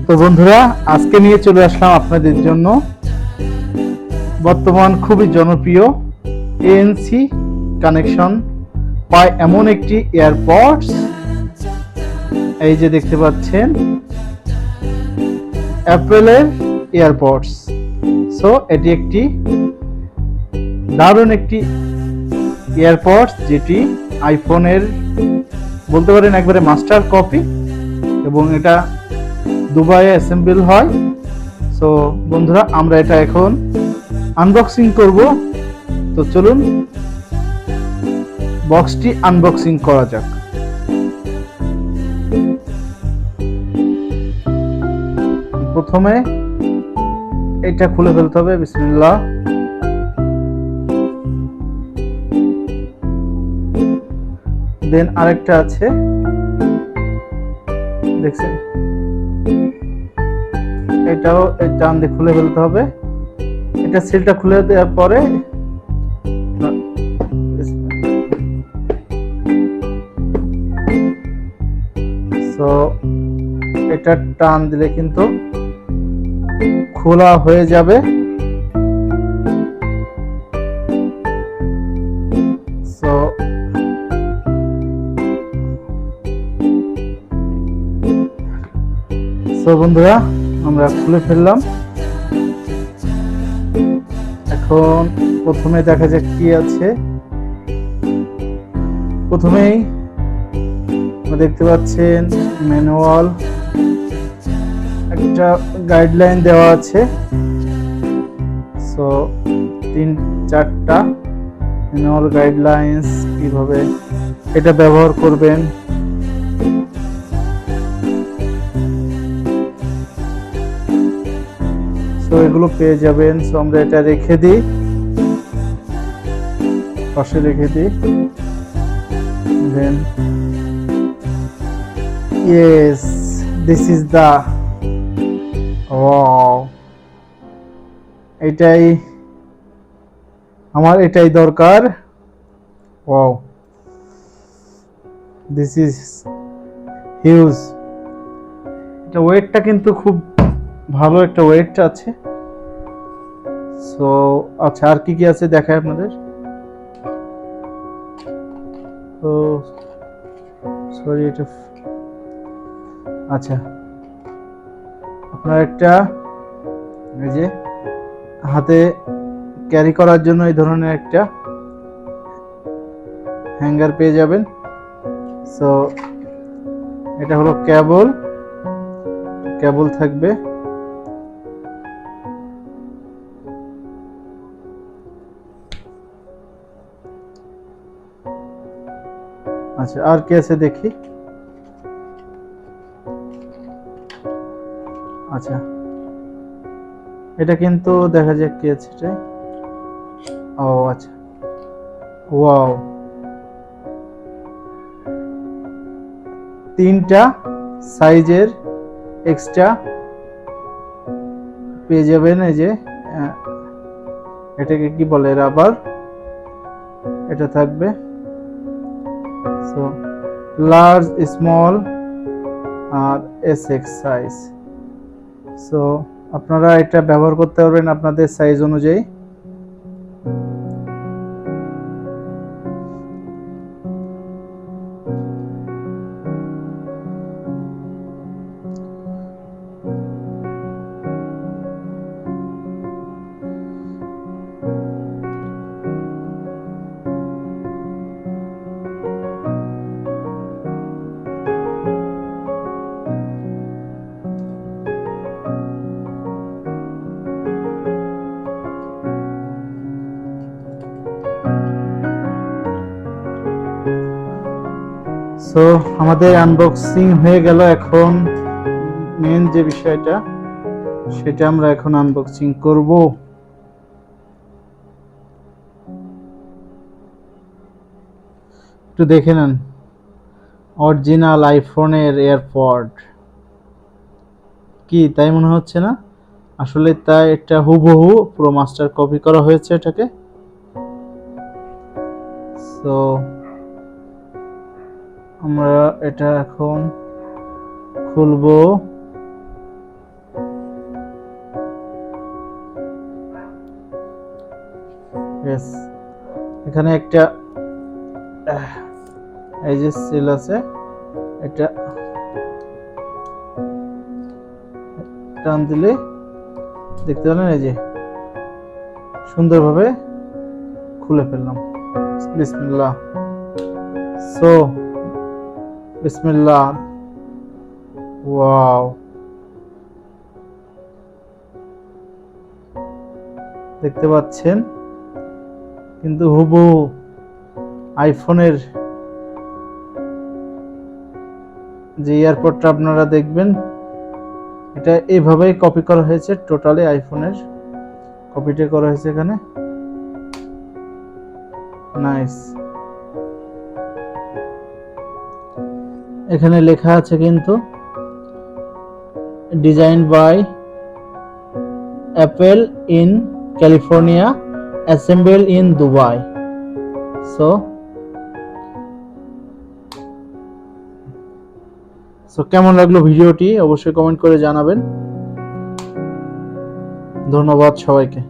তো বন্ধুরা, আজকে নিয়ে চলে আসলাম আপনাদের জন্য বর্তমান খুবই জনপ্রিয় এএনসি কানেকশন পায় এমন একটি এয়ারপডস। এই যে দেখতে পাচ্ছেন অ্যাপেলের এয়ারপডস। সো এটি একটি দারুণ একটি এয়ারপডস, যেটি আইফোনের বলতে পারেন একবারে মাস্টার কপি, এবং এটা দুবাইয়ে অ্যাসেম্বল হয়। সো বন্ধুরা, আমরা এটা এখন আনবক্সিং করব। তো চলুন বক্সটি আনবক্সিং করা যাক। প্রথমে এটা খুলে ফেলতে হবে। বিসমিল্লাহ। দেন আরেকটা আছে, দেখছেন, এটাও টান দিয়ে খুলে ফেলতে হবে। এটা সিলটা খুলে দেওয়ার পরে সো এটা টান দিলে কিন্তু খোলা হয়ে যাবে। সো বন্ধুরা, আমরা খুলে ফেললাম। এখন প্রথমে দেখা যাক কি আছে। প্রথমেই দেখতে পাচ্ছেন ম্যানুয়াল, একটা গাইডলাইন দেওয়া আছে। সো 3-4টা ম্যানুয়াল গাইডলাইন্স, কিভাবে এটা ব্যবহার করবেন। সো এগুলো পেয়ে যাবেন। সো আমরা এটা রেখে দিই, পাশে রেখে দিই। দেন yes, this is the wow, এটাই আমার, এটাই দরকার। wow, this is huge। এটা ওয়েটটা কিন্তু খুব ভালো একটা ওয়েট আছে। সো আচ্ছা, আর কি কি আছে দেখায় আপনাদের। তো সরি, এটা আচ্ছা, আপনার একটা এই যে হাতে ক্যারি করার জন্য এই ধরনের একটা হ্যাঙ্গার পেয়ে যাবেন। সো এটা হলো কেবল থাকবে। আচ্ছা, আর কি আছে দেখি। আচ্ছা, এটা কিন্তু দেখা যাক কি আছে এটা। ও আচ্ছা, ওয়াও, 3টা সাইজের এক্সট্রা পেয়ে যাবেন। এই যে এটাকে কি বলে, রাবার, এটা থাকবে। সো লার্জ, স্মল আর এসএক্স সাইজ। সো আপনারা এটা ব্যবহার করতে পারবেন আপনাদের সাইজ অনুযায়ী। সো আমাদের আনবক্সিং হয়ে গেল। এখন মেন যে বিষয়টা, সেটা আমরা এখন আনবক্সিং করব। একটু দেখে নেন, অরিজিনাল আইফোনের এয়ারপড। কি তাই মনে হচ্ছে না? আসলে তাই, এটা হুবহু পুরো মাস্টার কপি করা হয়েছে এটাকে। সো আমরা এটা এখন খুলবো। ইয়েস, এখানে একটা এই যে সিল আছে, এটা টান দিলে দেখতে পেলেন এই যে সুন্দরভাবে খুলে ফেললাম। বিসমিল্লাহ। সো বিসমিল্লাহ। ওয়াও, দেখতে পাচ্ছেন কিন্তু হুবহু আইফোনের যে এয়ারপডটা আপনারা দেখবেন এটা এইভাবেই কপি করা হয়েছে, টোটালি আইফোনের কপিটা করা হয়েছে এখানে। নাইস। এখানে লেখা আছে কিন্তু design by Apple in California, assemble in Dubai. So কেমন লাগলো ভিডিওটি অবশ্যই কমেন্ট করে জানাবেন। ধন্যবাদ সবাইকে।